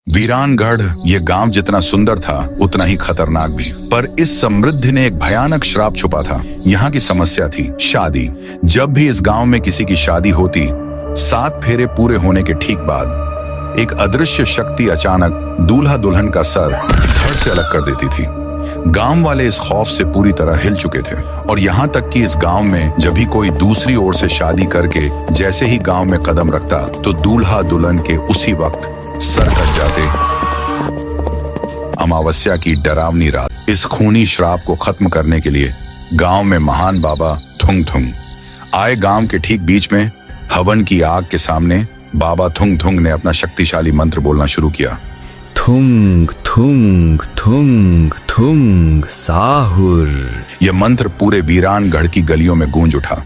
वीरानगढ़ ये गांव जितना सुंदर था उतना ही खतरनाक भी। पर इस समृद्धि ने एक भयानक श्राप छुपा था। यहाँ की समस्या थी शादी। जब भी इस गांव में किसी की शादी होती, 7 फेरे पूरे होने के ठीक बाद एक अदृश्य शक्ति अचानक दूल्हा दुल्हन का सर धड़ से अलग कर देती थी। गांव वाले इस खौफ से पूरी तरह हिल चुके थे और यहाँ तक कि इस गांव में जब भी कोई दूसरी ओर से शादी करके जैसे ही गांव में कदम रखता तो दूल्हा दुल्हन के उसी वक्त सर कट जाते। अमावस्या की डरावनी रात। इस खूनी श्राप को खत्म करने के लिए गांव में महान बाबा थुंग थुंग आए। गांव के ठीक बीच में हवन की आग के सामने बाबा थुंग थुंग ने अपना शक्तिशाली मंत्र बोलना शुरू किया। थुंग थुंग थुंग थुंग साहुर। यह मंत्र पूरे वीरानगढ़ की गलियों में गूंज उठा।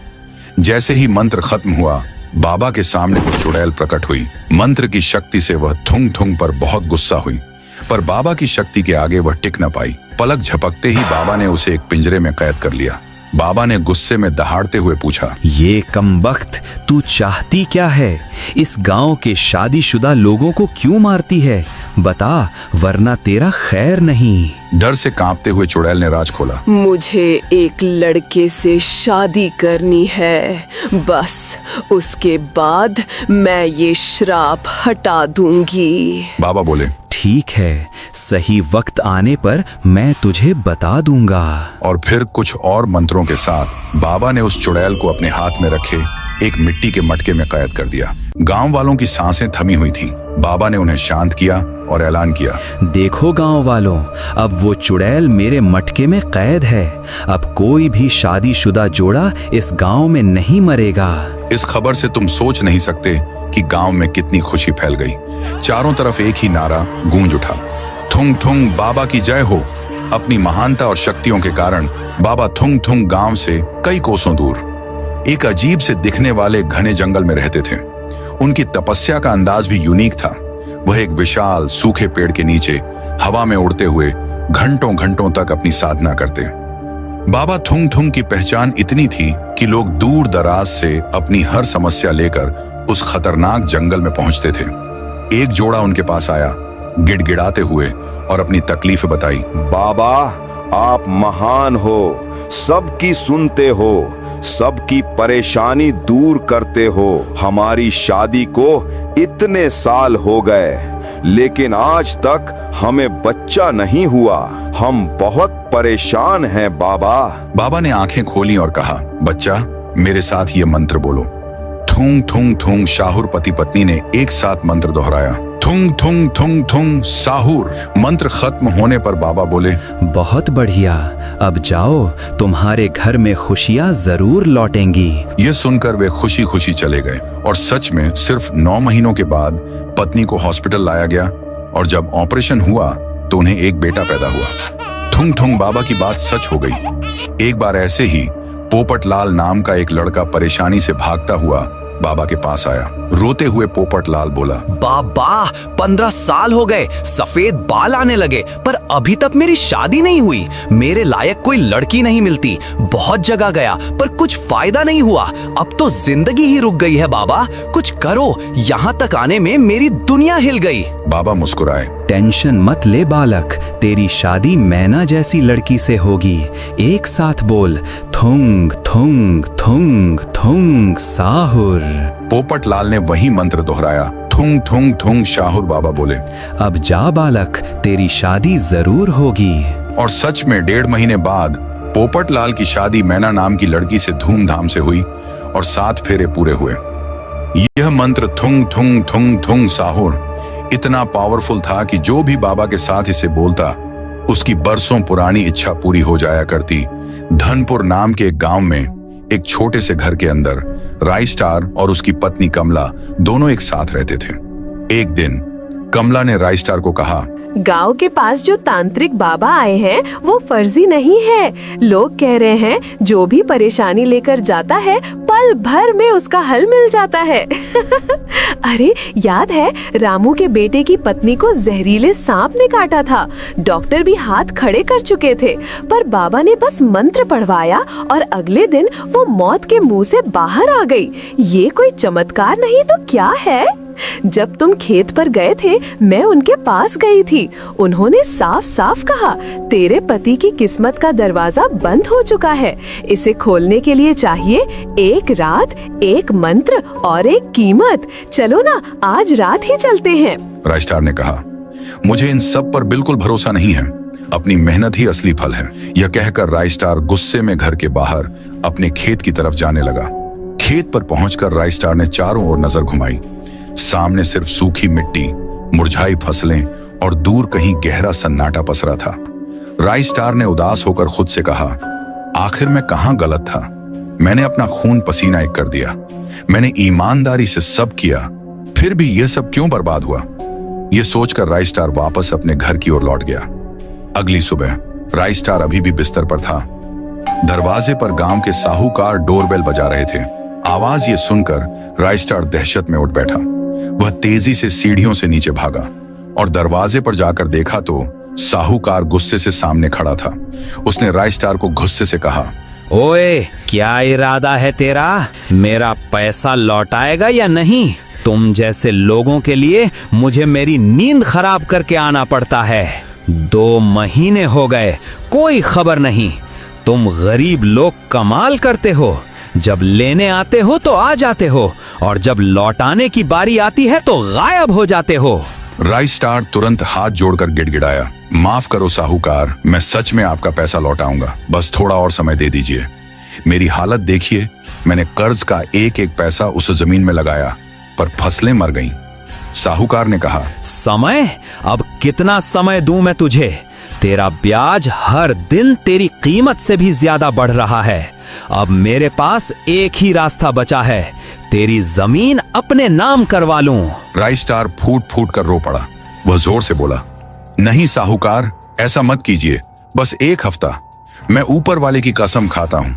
जैसे ही मंत्र खत्म हुआ, बाबा के सामने वो चुड़ैल प्रकट हुई। मंत्र की शक्ति से वह थुंग थुंग पर बहुत गुस्सा हुई, पर बाबा की शक्ति के आगे वह टिक न पाई। पलक झपकते ही बाबा ने उसे एक पिंजरे में कैद कर लिया। बाबा ने गुस्से में दहाड़ते हुए पूछा, ये कमबख्त, तू चाहती क्या है? इस गांव के शादीशुदा लोगों को क्यों मारती है? बता, वरना तेरा खैर नहीं। डर से कांपते हुए चुड़ैल ने राज खोला। मुझे एक लड़के से शादी करनी है, बस उसके बाद मैं ये श्राप हटा दूंगी। बाबा बोले, ठीक है, सही वक्त आने पर मैं तुझे बता दूंगा। और फिर कुछ और मंत्रों के साथ बाबा ने उस चुड़ैल को अपने हाथ में रखे एक मिट्टी के मटके में कैद कर दिया। गांव वालों की सांसें थमी हुई थीं। बाबा ने उन्हें शांत किया और ऐलान किया, देखो गांव वालों, अब वो चुड़ैल मेरे मटके में कैद है। अब कोई भी शादीशुदा जोड़ा इस गांव में नहीं मरेगा। इस खबर से तुम सोच नहीं सकते कि गांव में कितनी खुशी फैल गई। चारों तरफ एक ही नारा गूंज उठा, थुंग थुंग बाबा की जय हो। अपनी महानता और शक्तियों के कारण बाबा थुंग थुंग गांव से कई कोसों दूर एक अजीब से दिखने वाले घने जंगल में रहते थे। उनकी तपस्या का अंदाज भी यूनिक था। वह एक विशाल सूखे पेड़ के नीचे हवा में उड़ते हुए घंटों घंटों तक अपनी साधना करते। बाबा थुंग थुंग की पहचान इतनी थी कि लोग दूर दराज से अपनी हर समस्या लेकर उस खतरनाक जंगल में पहुंचते थे। एक जोड़ा उनके पास आया, गिड़गिड़ाते हुए, और अपनी तकलीफें बताई। बाबा, आप महान हो, सबकी सुनते हो, सबकी परेशानी दूर करते हो। हमारी शादी को इतने साल हो गए, लेकिन आज तक हमें बच्चा नहीं हुआ। हम बहुत परेशान हैं बाबा। बाबा ने आंखें खोली और कहा, बच्चा, मेरे साथ ये मंत्र बोलो। थुंग थुंग थुंग शाहुर पति पत्नी ने एक साथ मंत्र दोहराया, थुंग थुंग थुंग थुंग साहुर। मंत्र खत्म होने पर बाबा बोले, बहुत बढ़िया, अब जाओ, तुम्हारे घर में खुशियां जरूर लौटेंगी। ये सुनकर वे खुशी खुशी चले गए और सच में सिर्फ 9 महीनों के बाद पत्नी को हॉस्पिटल लाया गया और जब ऑपरेशन हुआ तो उन्हें एक बेटा पैदा हुआ। थुंग थुंग बाबा की बात सच हो गई। एक बार ऐसे ही पोपट लाल नाम का एक लड़का परेशानी से भागता हुआ बाबा के पास आया। रोते हुए पोपट लाल बोला, बाबा, 15 साल हो गए, सफेद बाल आने लगे, पर अभी तक मेरी शादी नहीं हुई। मेरे लायक कोई लड़की नहीं मिलती। बहुत जगह गया पर कुछ फायदा नहीं हुआ। अब तो जिंदगी ही रुक गई है बाबा, कुछ करो। यहाँ तक आने में मेरी दुनिया हिल गई। बाबा मुस्कुराए, टेंशन मत ले बालक, तेरी शादी मैना जैसी लड़की से होगी। एक साथ बोल, थुंग थुंग थुंग थुंग साहुर। पोपट लाल ने वही मंत्र दोहराया, थुंग थुंग थुंग शाहुर। बाबा बोले, अब जा बालक, तेरी शादी जरूर होगी। और सच में 1.5 महीने बाद पोपट लाल की शादी मैना नाम की लड़की से धूमधाम से हुई और 7 फेरे पूरे हुए। यह मंत्र थुंग थुंग थुंग थुंग साहुर इतना पावरफुल था कि जो भी बाबा के साथ इसे बोलता, उसकी बरसों पुरानी इच्छा पूरी हो जाया करती। धनपुर नाम के एक गांव में एक छोटे से घर के अंदर राइस्टार और उसकी पत्नी कमला दोनों एक साथ रहते थे। एक दिन कमला ने राइस्टार को कहा, गांव के पास जो तांत्रिक बाबा आए हैं वो फर्जी नहीं है। लोग कह रहे हैं जो भी परेशानी लेकर जाता है पल भर में उसका हल मिल जाता है। अरे याद है, रामू के बेटे की पत्नी को जहरीले सांप ने काटा था। डॉक्टर भी हाथ खड़े कर चुके थे, पर बाबा ने बस मंत्र पढ़वाया और अगले दिन वो मौत के मुंह से बाहर आ गई। ये कोई चमत्कार नहीं तो क्या है? जब तुम खेत पर गए थे मैं उनके पास गई थी। उन्होंने साफ साफ कहा, तेरे पति की किस्मत का दरवाजा बंद हो चुका है। इसे खोलने के लिए चाहिए एक रात, एक मंत्र और एक कीमत। चलो ना, आज रात ही चलते हैं। राइस्टार ने कहा, मुझे इन सब पर बिल्कुल भरोसा नहीं है। अपनी मेहनत ही असली फल है। यह कहकर राइस्टार गुस्से में घर के बाहर अपने खेत की तरफ जाने लगा। खेत पर पहुंचकर राइस्टार ने चारों ओर नजर घुमाई। सामने सिर्फ सूखी मिट्टी, मुरझाई फसलें और दूर कहीं गहरा सन्नाटा पसरा था। राइस्टार ने उदास होकर खुद से कहा, आखिर मैं कहां गलत था? मैंने अपना खून पसीना एक कर दिया। मैंने ईमानदारी से सब किया, फिर भी यह सब क्यों बर्बाद हुआ? यह सोचकर राइस्टार वापस अपने घर की ओर लौट गया। अगली सुबह राइस्टार अभी भी बिस्तर पर था। दरवाजे पर गांव के साहूकार डोरबेल बजा रहे थे। आवाज ये सुनकर राइस्टार दहशत में उठ बैठा। वह तेजी से सीढ़ियों से नीचे भागा और दरवाजे पर जाकर देखा तो साहूकार गुस्से से सामने खड़ा था। उसने राइस्टार को गुस्से से कहा, ओए, क्या इरादा है तेरा? मेरा पैसा लौटाएगा या नहीं? तुम जैसे लोगों के लिए मुझे मेरी नींद खराब करके आना पड़ता है। 2 महीने हो गए, कोई खबर नहीं। तुम गरीब लोग कमाल करते हो। जब लेने आते हो तो आ जाते हो और जब लौटाने की बारी आती है तो गायब हो जाते हो। राइस्टार तुरंत हाथ जोड़कर गिड़गिड़ाया, माफ करो साहूकार, मैं सच में आपका पैसा लौटाऊंगा। बस थोड़ा और समय दे दीजिए। मेरी हालत देखिए, मैंने कर्ज का एक एक पैसा उस जमीन में लगाया, पर फसलें मर गईं। साहूकार ने कहा, समय? अब कितना समय दूं मैं तुझे? तेरा ब्याज हर दिन तेरी कीमत से भी ज्यादा बढ़ रहा है। अब मेरे पास एक ही रास्ता बचा है, तेरी जमीन अपने नाम करवा लूं। राइस्टार फूट फूट कर रो पड़ा। वह जोर से बोला, नहीं साहूकार, ऐसा मत कीजिए। बस 1 हफ्ता, मैं ऊपर वाले की कसम खाता हूं,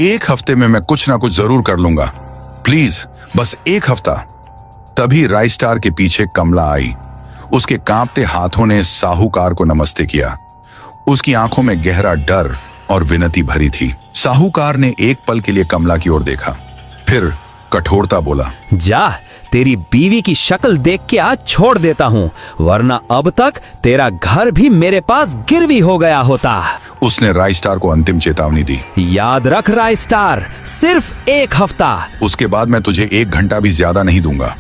1 हफ्ते में मैं कुछ ना कुछ जरूर कर लूंगा। प्लीज बस 1 हफ्ता। तभी राइस्टार के पीछे कमला आई। उसके कांपते हाथों ने साहूकार को नमस्ते किया। उसकी आंखों में गहरा डर और विनती भरी थी। साहूकार ने एक पल के लिए कमला की ओर देखा, फिर कठोरता बोला, जा, तेरी बीवी की शक्ल देख के आज छोड़ देता हूँ, वरना अब तक तेरा घर भी मेरे पास गिरवी हो गया होता। उसने राइस्टार को अंतिम चेतावनी दी, याद रख राइस्टार, सिर्फ 1 हफ्ता। उसके बाद मैं तुझे 1 घंटा भी ज्यादा नहीं दूंगा।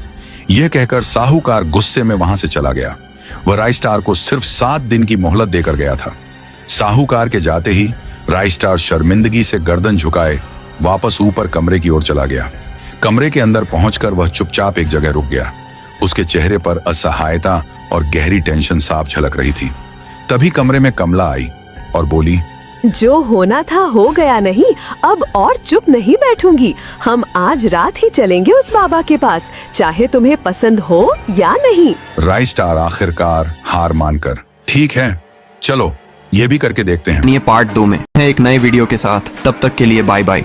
यह कहकर साहूकार गुस्से में वहां से चला गया। वह राइस्टार को सिर्फ 7 दिन की मोहलत देकर गया था। साहूकार के जाते ही राइस्टार शर्मिंदगी से गर्दन झुकाए वापस ऊपर कमरे की ओर चला गया। कमरे के अंदर पहुंचकर वह चुपचाप एक जगह रुक गया। उसके चेहरे पर असहायता और गहरी टेंशन साफ झलक रही थी। तभी कमरे में कमला आई और बोली, जो होना था हो गया नहीं, अब और चुप नहीं बैठूंगी। हम आज रात ही चलेंगे उस बाबा के पास, चाहे तुम्हें पसंद हो या नहीं। राइस्टार आखिरकार हार मानकर, ठीक है चलो, ये भी करके देखते हैं। ये पार्ट 2 में है एक नए वीडियो के साथ। तब तक के लिए बाय बाय।